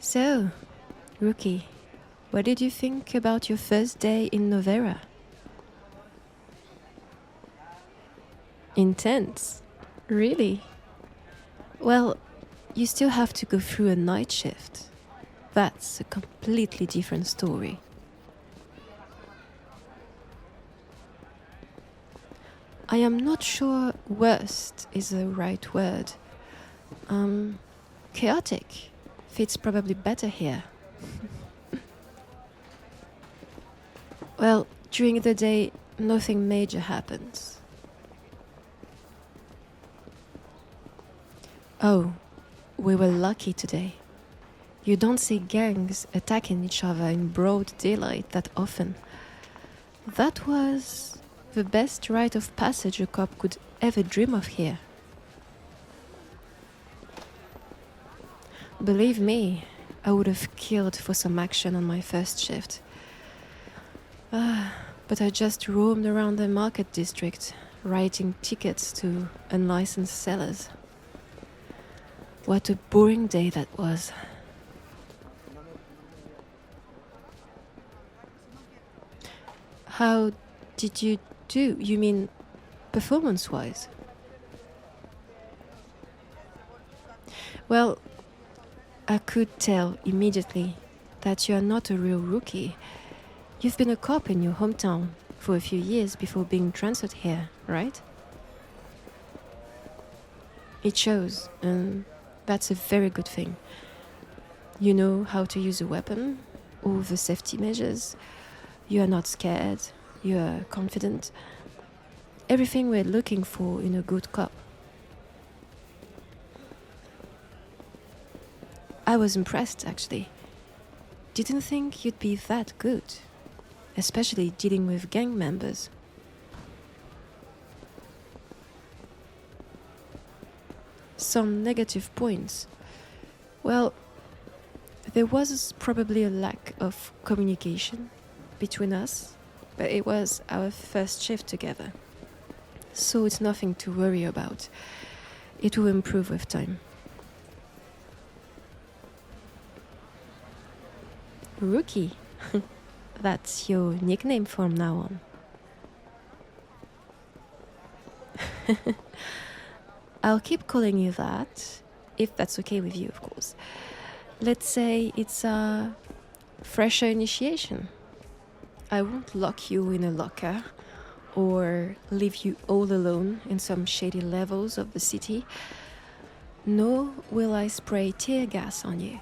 So, Rookie, what did you think about your first day in Noverra? Intense? Really? Well, you still have to go through a night shift. That's a completely different story. I am not sure worst is the right word. Chaotic fits probably better here. Well, during the day, nothing major happens. Oh, we were lucky today. You don't see gangs attacking each other in broad daylight that often. That was the best rite of passage a cop could ever dream of here. Believe me, I would have killed for some action on my first shift. But I just roamed around the market district, writing tickets to unlicensed sellers. What a boring day that was. How did you do? You mean performance-wise? Well, I could tell immediately that you are not a real rookie. You've been a cop in your hometown for a few years before being transferred here, right? It shows, and that's a very good thing. You know how to use a weapon, all the safety measures. You are not scared, you are confident. Everything we're looking for in a good cop. I was impressed, actually. Didn't think you'd be that good, especially dealing with gang members. Some negative points. Well, there was probably a lack of communication between us, but it was our first shift together. So it's nothing to worry about. It will improve with time. Rookie. That's your nickname from now on. I'll keep calling you that, if that's okay with you, of course. Let's say it's a fresher initiation. I won't lock you in a locker or leave you all alone in some shady levels of the city. Nor will I spray tear gas on you.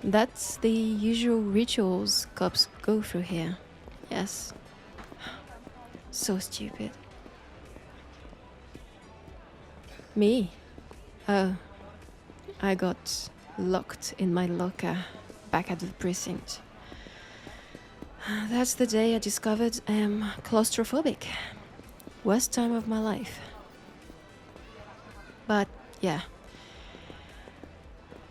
That's the usual rituals cops go through here. Yes. So stupid. Me? Oh, I got locked in my locker back at the precinct. That's the day I discovered I am claustrophobic. Worst time of my life. But yeah,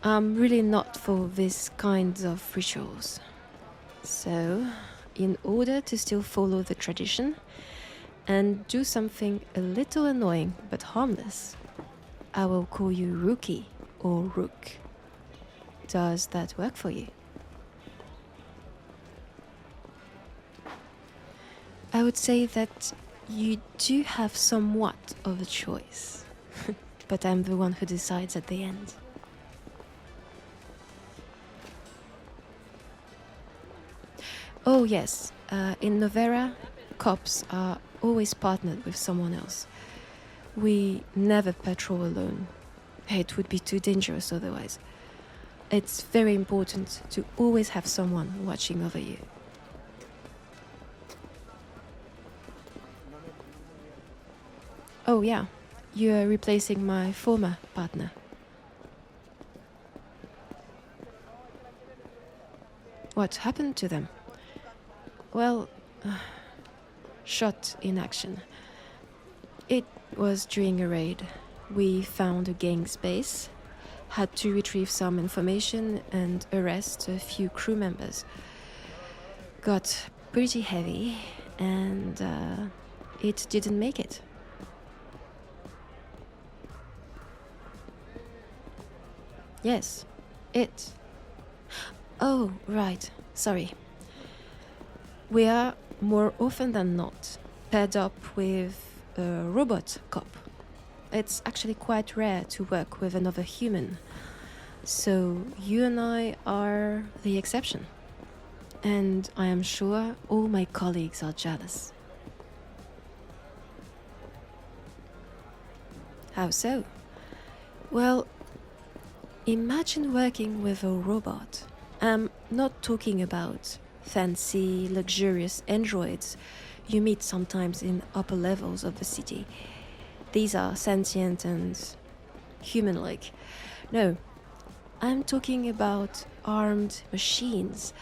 I'm really not for this kind of rituals. So, in order to still follow the tradition and do something a little annoying but harmless, I will call you Rookie or Rook. Does that work for you? I would say that you do have somewhat of a choice, but I'm the one who decides at the end. Oh yes, in Noverra, cops are always partnered with someone else. We never patrol alone. It would be too dangerous otherwise. It's very important to always have someone watching over you. Oh yeah, you're replacing my former partner. What happened to them? Well, shot in action. It was during a raid. We found a gang's base, had to retrieve some information and arrest a few crew members. Got pretty heavy and it didn't make it. Yes, it. Oh, right, sorry. We are, more often than not, paired up with a robot cop. It's actually quite rare to work with another human. So you and I are the exception. And I am sure all my colleagues are jealous. How so? Well, imagine working with a robot. I'm not talking about fancy, luxurious androids you meet sometimes in upper levels of the city. These are sentient and human-like. No, I'm talking about armed machines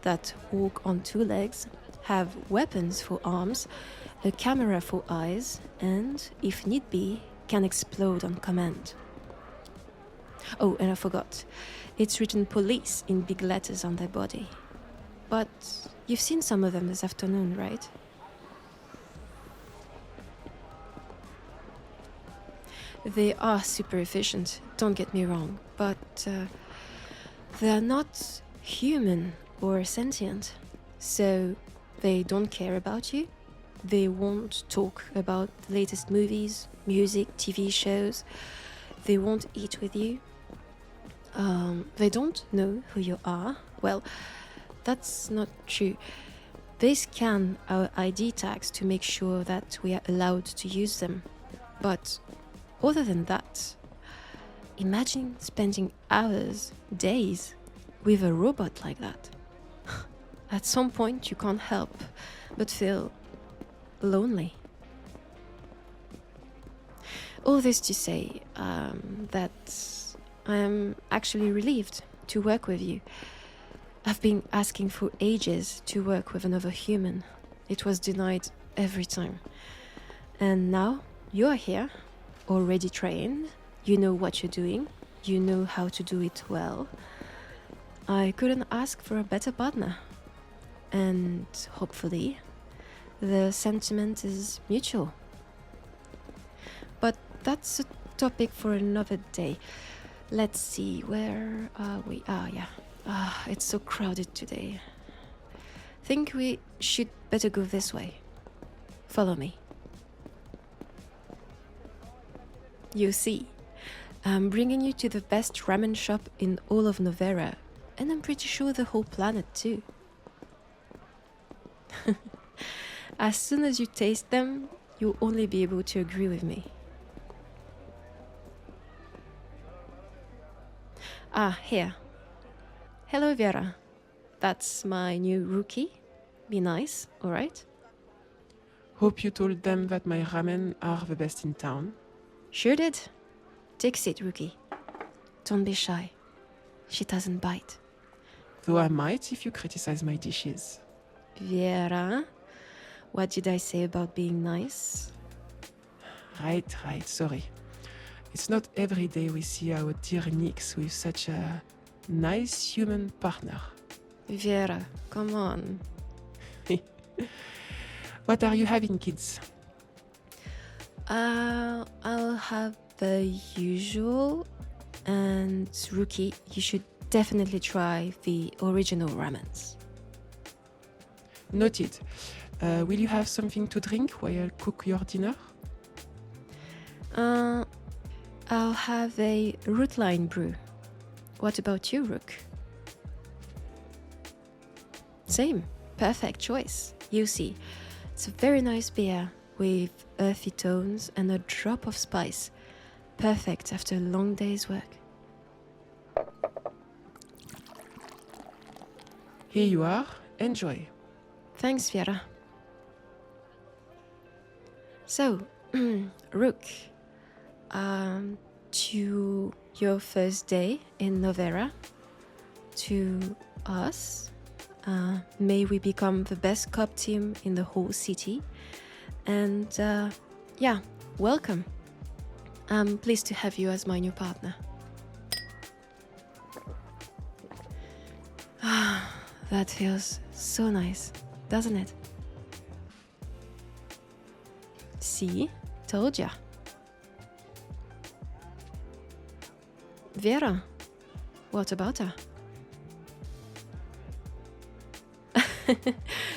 that walk on two legs, have weapons for arms, a camera for eyes, and, if need be, can explode on command. Oh, and I forgot. It's written police in big letters on their body. But you've seen some of them this afternoon, right? They are super efficient, don't get me wrong, but they're not human or sentient. So they don't care about you. They won't talk about the latest movies, music, TV shows. They won't eat with you. They don't know who you are. Well, that's not true. They scan our ID tags to make sure that we are allowed to use them. But other than that, imagine spending hours, days with a robot like that. At some point, you can't help but feel lonely. All this to say that I am actually relieved to work with you. I've been asking for ages to work with another human. It was denied every time. And now you're here, already trained. You know what you're doing. You know how to do it well. I couldn't ask for a better partner. And hopefully, the sentiment is mutual. But that's a topic for another day. Let's see, where are we? Yeah. It's so crowded today. Think we should better go this way. Follow me. You see, I'm bringing you to the best ramen shop in all of Noverra, and I'm pretty sure the whole planet too. As soon as you taste them, you'll only be able to agree with me. Here. Hello, Vera. That's my new rookie. Be nice, alright? Hope you told them that my ramen are the best in town. Sure did. Take a seat, rookie. Don't be shy. She doesn't bite. Though I might if you criticize my dishes. Vera, what did I say about being nice? Right, sorry. It's not every day we see our dear Nix with such a nice human partner. Vera, come on. What are you having, kids? I'll have the usual. And rookie, you should definitely try the original ramens. Noted. Will you have something to drink while I cook your dinner? I'll have a root line brew. What about you, Rook? Same. Perfect choice. You see, it's a very nice beer with earthy tones and a drop of spice. Perfect after a long day's work. Here you are. Enjoy. Thanks, Vera. So, Rook, to your first day in Noverra, to us, may we become the best cop team in the whole city. And welcome. I'm pleased to have you as my new partner. That feels so nice, doesn't it? See? Told ya. Vera, What about her?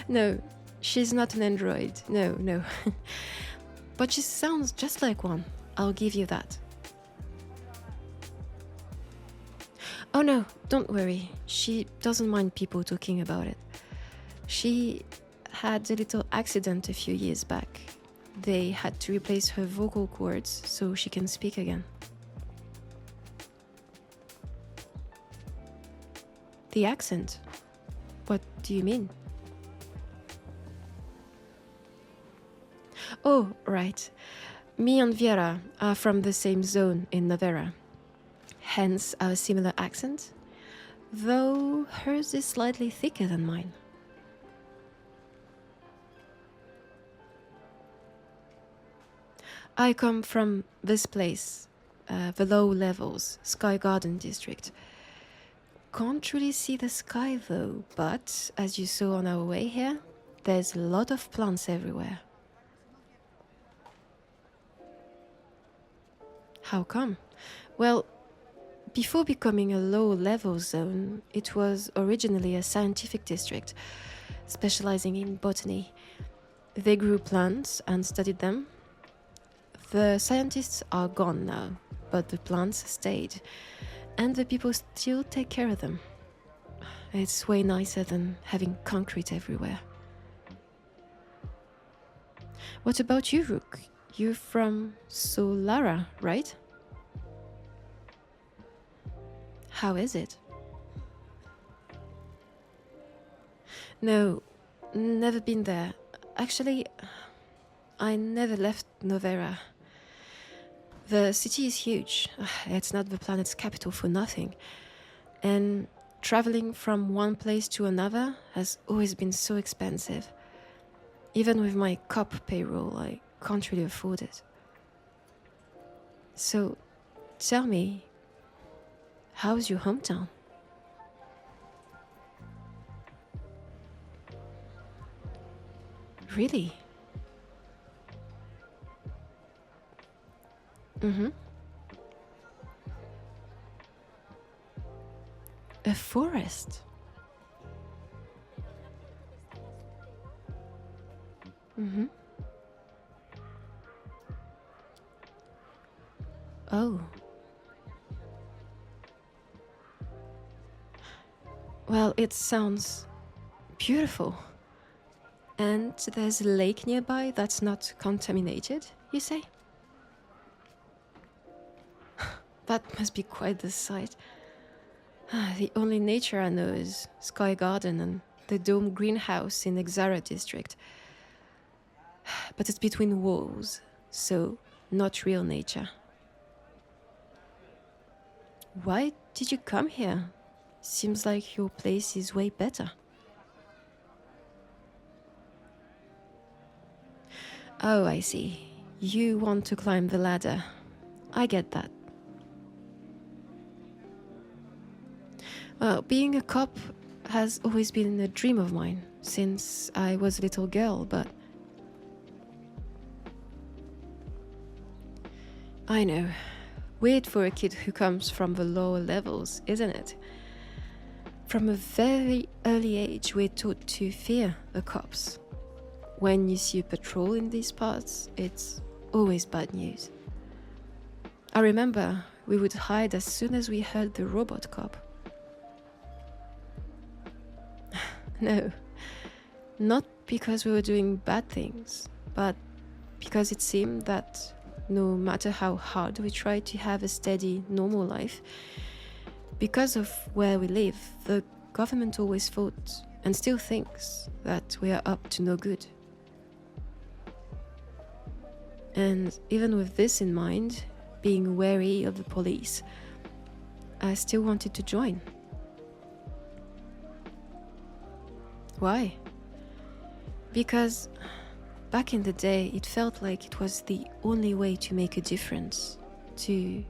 No, she's not an android. No. But she sounds just like one. I'll give you that. Oh no, don't worry. She doesn't mind people talking about it. She had a little accident a few years back. They had to replace her vocal cords so she can speak again. The accent? What do you mean? Oh, right. Me and Vera are from the same zone in Noverra. Hence our similar accent, though hers is slightly thicker than mine. I come from this place, the low levels, Sky Garden district. Can't really see the sky though, but as you saw on our way here, there's a lot of plants everywhere. How come? Well, before becoming a low-level zone, it was originally a scientific district, specializing in botany. They grew plants and studied them. The scientists are gone now, but the plants stayed, and the people still take care of them. It's way nicer than having concrete everywhere. What about you, Rook? You're from Solara, right? How is it? No, never been there. Actually, I never left Noverra. The city is huge. It's not the planet's capital for nothing. And traveling from one place to another has always been so expensive. Even with my cop payroll, I can't really afford it. So, tell me, how's your hometown? Really? Mm-hmm. A forest? Mm-hmm. Oh. Well, it sounds beautiful. And there's a lake nearby that's not contaminated, you say? That must be quite the sight. The only nature I know is Sky Garden and the dome greenhouse in Exara district. But it's between walls, so not real nature. Why did you come here? Seems like your place is way better. Oh, I see. You want to climb the ladder. I get that. Well, being a cop has always been a dream of mine since I was a little girl, but I know. Weird for a kid who comes from the lower levels, isn't it? From a very early age, we're taught to fear the cops. When you see a patrol in these parts, it's always bad news. I remember we would hide as soon as we heard the robot cop. No, not because we were doing bad things, but because it seemed that no matter how hard we tried to have a steady, normal life, because of where we live, the government always thought, and still thinks, that we are up to no good. And even with this in mind, being wary of the police, I still wanted to join. Why? Because back in the day, it felt like it was the only way to make a difference. To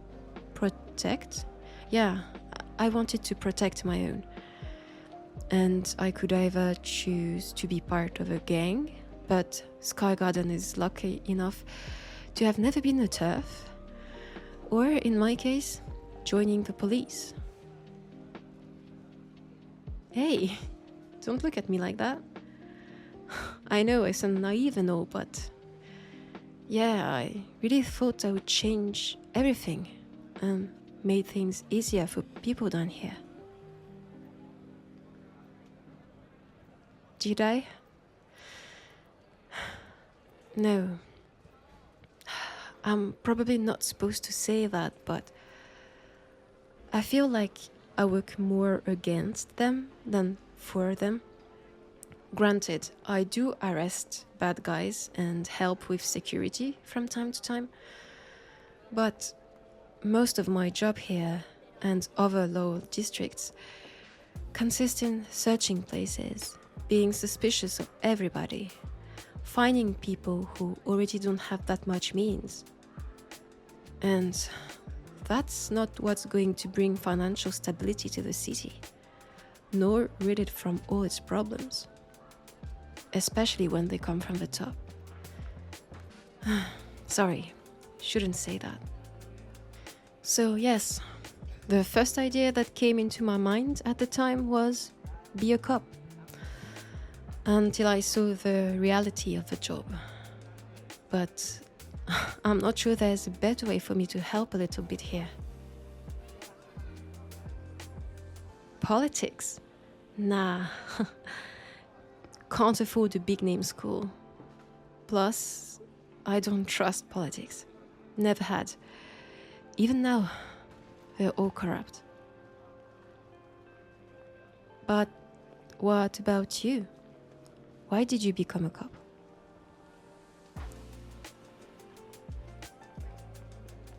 protect? Yeah, I wanted to protect my own. And I could either choose to be part of a gang, but Sky Garden is lucky enough to have never been a turf, or in my case, joining the police. Hey, don't look at me like that. I know I sound naive and all, but yeah, I really thought I would change everything and made things easier for people down here. Did I? No. I'm probably not supposed to say that, but I feel like I work more against them than for them. Granted, I do arrest bad guys and help with security from time to time, but most of my job here and other lower districts consist in searching places, being suspicious of everybody, finding people who already don't have that much means. And that's not what's going to bring financial stability to the city, nor rid it from all its problems, especially when they come from the top. Sorry, shouldn't say that. So yes, the first idea that came into my mind at the time was be a cop, until I saw the reality of the job. But I'm not sure there's a better way for me to help a little bit here. Politics? Nah. Can't afford a big name school. Plus, I don't trust politics. Never had. Even now, they're all corrupt. But what about you? Why did you become a cop?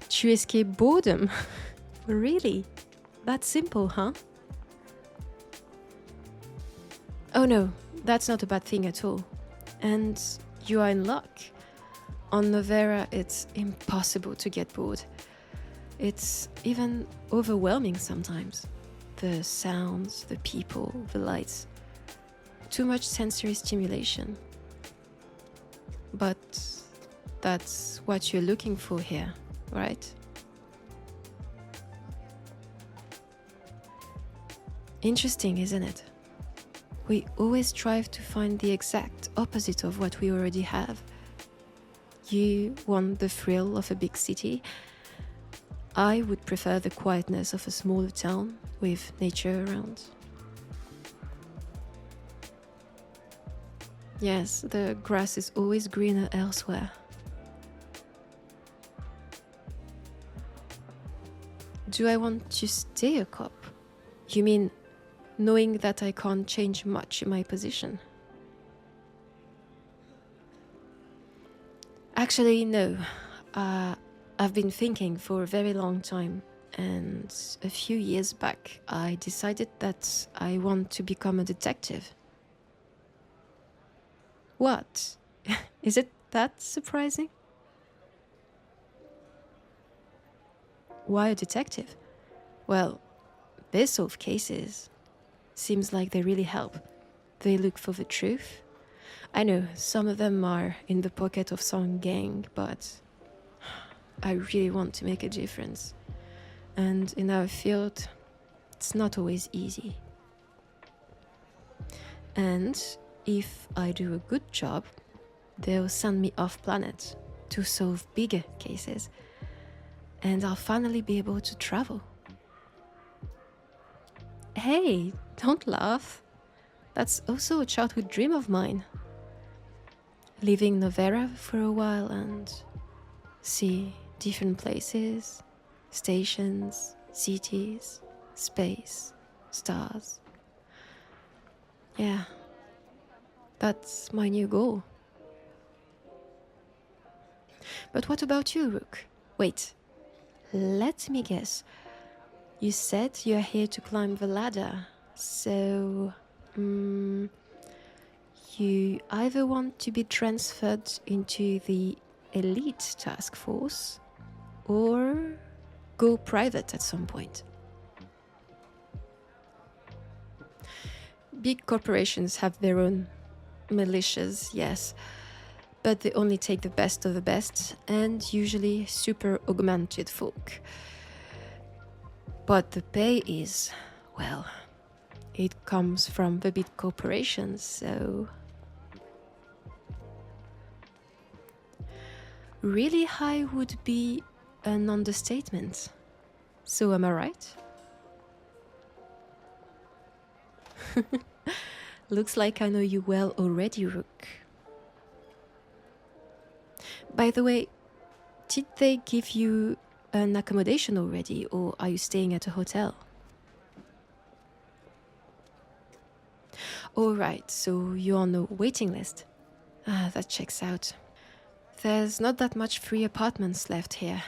To escape boredom? Really? That simple, huh? Oh no, that's not a bad thing at all. And you are in luck. On Noverra, it's impossible to get bored. It's even overwhelming sometimes. The sounds, the people, the lights. Too much sensory stimulation. But that's what you're looking for here, right? Interesting, isn't it? We always strive to find the exact opposite of what we already have. You want the thrill of a big city. I would prefer the quietness of a smaller town with nature around. Yes, the grass is always greener elsewhere. Do I want to stay a cop? You mean knowing that I can't change much in my position? Actually, no. I've been thinking for a very long time, and a few years back I decided that I want to become a detective. What? Is it that surprising? Why a detective? Well, they solve cases. Seems like they really help. They look for the truth. I know some of them are in the pocket of some gang, but I really want to make a difference. And in our field, it's not always easy. And if I do a good job, they'll send me off planet to solve bigger cases. And I'll finally be able to travel. Hey, don't laugh. That's also a childhood dream of mine. Leaving Noverra for a while and see different places, stations, cities, space, stars. Yeah, that's my new goal. But what about you, Rook? Wait, let me guess. You said you're here to climb the ladder, so you either want to be transferred into the elite task force or go private at some point. Big corporations have their own militias, yes, but they only take the best of the best and usually super augmented folk. But the pay is, well, It comes from the big corporations, so... Really high would be an understatement. So am I right? Looks like I know you well already, Rook. By the way, did they give you an accommodation already, or are you staying at a hotel? All right, so you're on a waiting list. Ah, that checks out. There's not that much free apartments left here.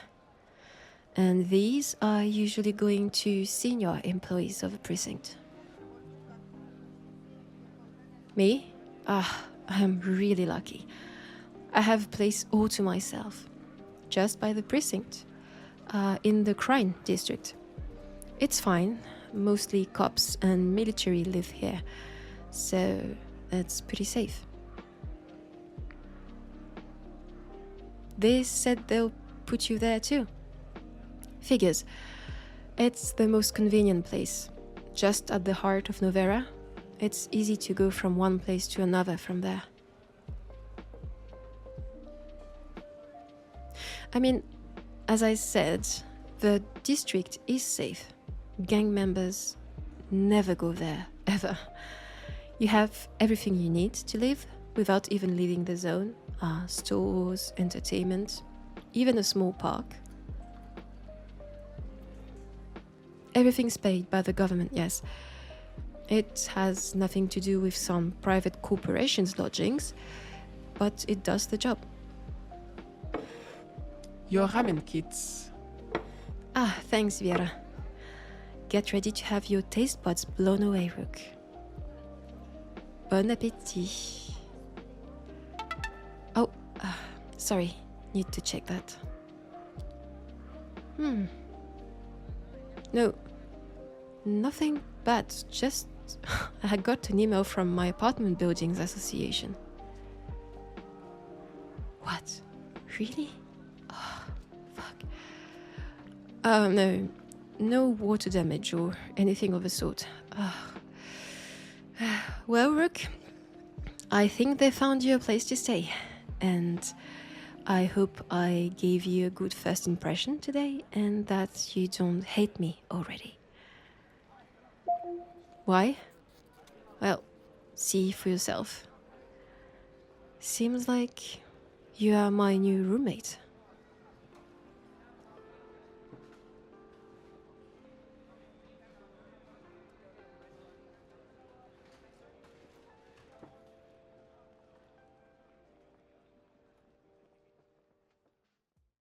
And these are usually going to senior employees of the precinct. Me? Ah, I'm really lucky. I have a place all to myself, just by the precinct, in the crime district. It's fine. Mostly cops and military live here, so it's pretty safe. They said they'll put you there too. Figures. It's the most convenient place, just at the heart of Noverra. It's easy to go from one place to another from there. I mean, as I said, the district is safe. Gang members never go there, ever. You have everything you need to live without even leaving the zone. Stores, entertainment, even a small park. Everything's paid by the government, yes. It has nothing to do with some private corporations' lodgings, but it does the job. Your ramen kits. Ah, thanks, Vera. Get ready to have your taste buds blown away, Rook. Bon appétit. Oh, sorry. Need to check that. No, nothing bad. Just I got an email from my apartment buildings association. What? Really? Oh, fuck. No water damage or anything of the sort. Well, Rook, I think they found you a place to stay, and I hope I gave you a good first impression today and that you don't hate me already. Why? Well, see for yourself. Seems like you are my new roommate.